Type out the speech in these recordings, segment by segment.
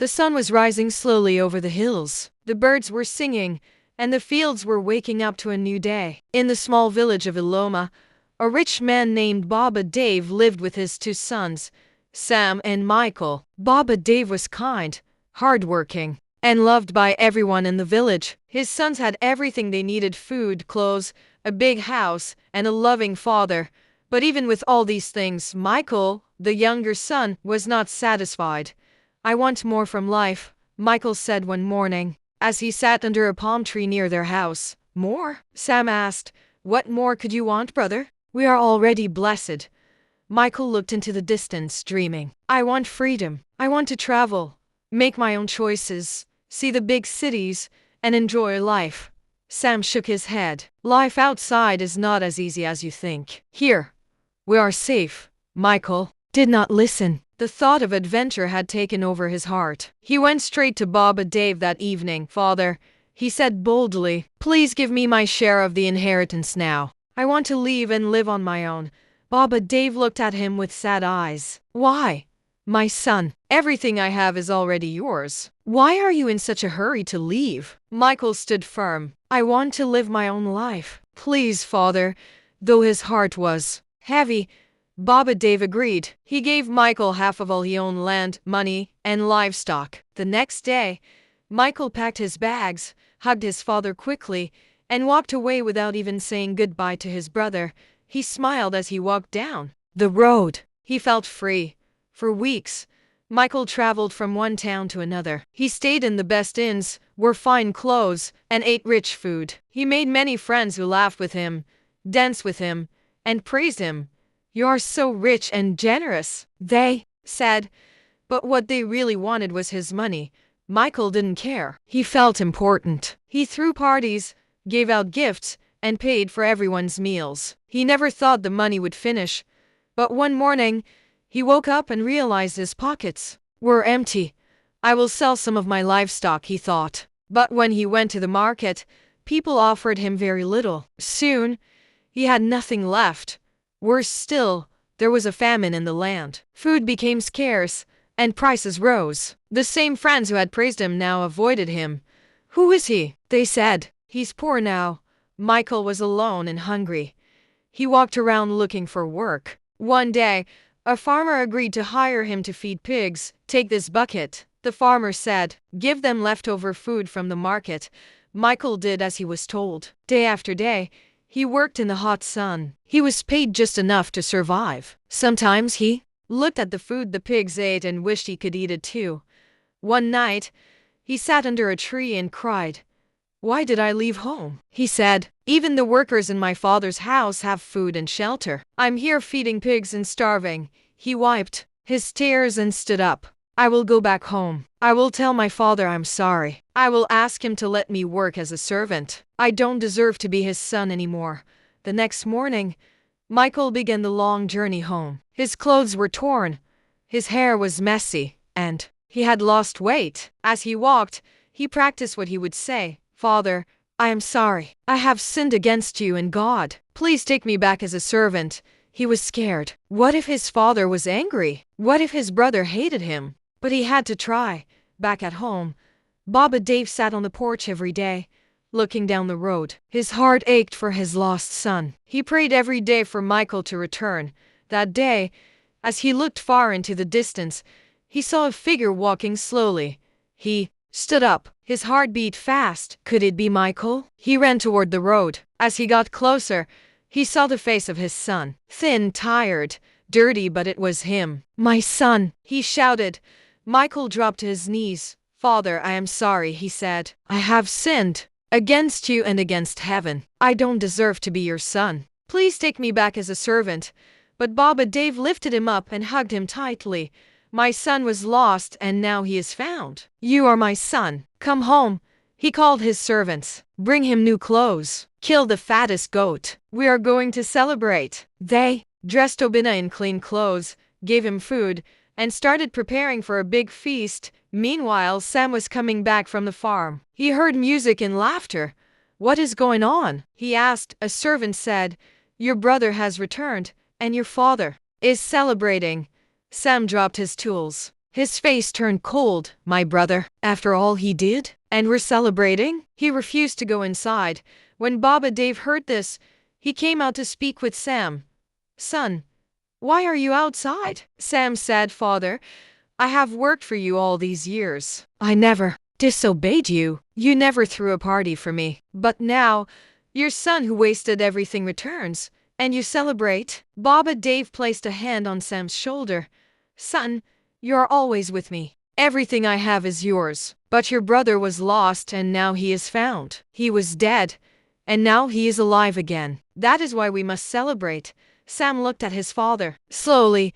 The sun was rising slowly over the hills. The birds were singing, and the fields were waking up to a new day. In the small village of Iloma, a rich man named Baba Dave lived with his two sons, Sam and Michael. Baba Dave was kind, hardworking, and loved by everyone in the village. His sons had everything they needed: food, clothes, a big house, and a loving father. But even with all these things, Michael, the younger son, was not satisfied. "I want more from life," Michael said one morning, as he sat under a palm tree near their house. "More?" Sam asked. "What more could you want, brother? We are already blessed." Michael looked into the distance, dreaming. "I want freedom. I want to travel, make my own choices, see the big cities, and enjoy life." Sam shook his head. "Life outside is not as easy as you think. Here, we are safe." Michael did not listen. The thought of adventure had taken over his heart. He went straight to Baba Dave that evening. "Father," he said boldly, "please give me my share of the inheritance now. I want to leave and live on my own." Baba Dave looked at him with sad eyes. "Why, my son? Everything I have is already yours. Why are you in such a hurry to leave?" Michael stood firm. "I want to live my own life. Please, father." Though his heart was heavy, Baba Dave agreed. He gave Michael half of all he owned: land, money, and livestock. The next day, Michael packed his bags, hugged his father quickly, and walked away without even saying goodbye to his brother. He smiled as he walked down the road. He felt free. For weeks, Michael traveled from one town to another. He stayed in the best inns, wore fine clothes, and ate rich food. He made many friends who laughed with him, danced with him, and praised him. "You are so rich and generous," they said. But what they really wanted was his money. Michael didn't care. He felt important. He threw parties, gave out gifts, and paid for everyone's meals. He never thought the money would finish. But one morning, he woke up and realized his pockets were empty. "I will sell some of my livestock," he thought. But when he went to the market, people offered him very little. Soon, he had nothing left. Worse still, there was a famine in the land. Food became scarce, and prices rose. The same friends who had praised him now avoided him. "Who is he?" they said. "He's poor now." Michael was alone and hungry. He walked around looking for work. One day, a farmer agreed to hire him to feed pigs. "Take this bucket," the farmer said. "Give them leftover food from the market." Michael did as he was told. Day after day, he worked in the hot sun. He was paid just enough to survive. Sometimes he looked at the food the pigs ate and wished he could eat it too. One night, he sat under a tree and cried. "Why did I leave home?" he said. "Even the workers in my father's house have food and shelter. I'm here feeding pigs and starving." He wiped his tears and stood up. "I will go back home. I will tell my father I'm sorry. I will ask him to let me work as a servant. I don't deserve to be his son anymore." The next morning, Michael began the long journey home. His clothes were torn, his hair was messy, and he had lost weight. As he walked, he practiced what he would say. "Father, I am sorry. I have sinned against you and God. Please take me back as a servant." He was scared. What if his father was angry? What if his brother hated him? But he had to try. Back at home, Baba Dave sat on the porch every day, looking down the road. His heart ached for his lost son. He prayed every day for Michael to return. That day, as he looked far into the distance, he saw a figure walking slowly. He stood up. His heart beat fast. Could it be Michael? He ran toward the road. As he got closer, he saw the face of his son. Thin, tired, dirty, but it was him. "My son!" he shouted. Michael dropped to his knees. "Father, I am sorry," he said. "I have sinned against you and against heaven. I don't deserve to be your son. Please take me back as a servant." But Baba Dave lifted him up and hugged him tightly. "My son was lost, and now he is found. You are my son. Come home." He called his servants. "Bring him new clothes. Kill the fattest goat. We are going to celebrate." They dressed Obina in clean clothes, gave him food, and started preparing for a big feast. Meanwhile, Sam was coming back from the farm. He heard music and laughter. "What is going on?" he asked. A servant said, "Your brother has returned, and your father is celebrating." Sam dropped his tools. His face turned cold. My brother, after all he did? And we're celebrating? He refused to go inside. When Baba Dave heard this, he came out to speak with Sam. Son, why are you outside? Sam said, Father, I have worked for you all these years. I never disobeyed you. You never threw a party for me. But now, your son who wasted everything returns, and you celebrate? Baba Dave placed a hand on Sam's shoulder. Son, you're always with me. Everything I have is yours. But your brother was lost and now he is found. He was dead, and now he is alive again. That is why we must celebrate. Sam looked at his father. Slowly,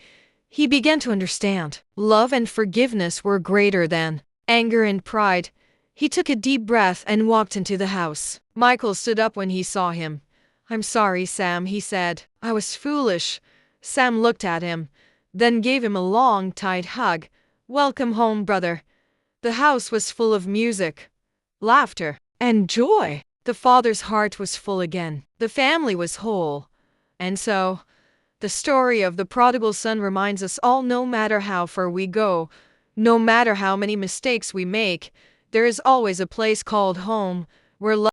he began to understand. Love and forgiveness were greater than anger and pride. He took a deep breath and walked into the house. Michael stood up when he saw him. I'm sorry, Sam, he said. I was foolish. Sam looked at him, then gave him a long, tight hug. Welcome home, brother. The house was full of music, laughter, and joy. The father's heart was full again. The family was whole. And so, the story of the prodigal son reminds us all, no matter how far we go, no matter how many mistakes we make, there is always a place called home where love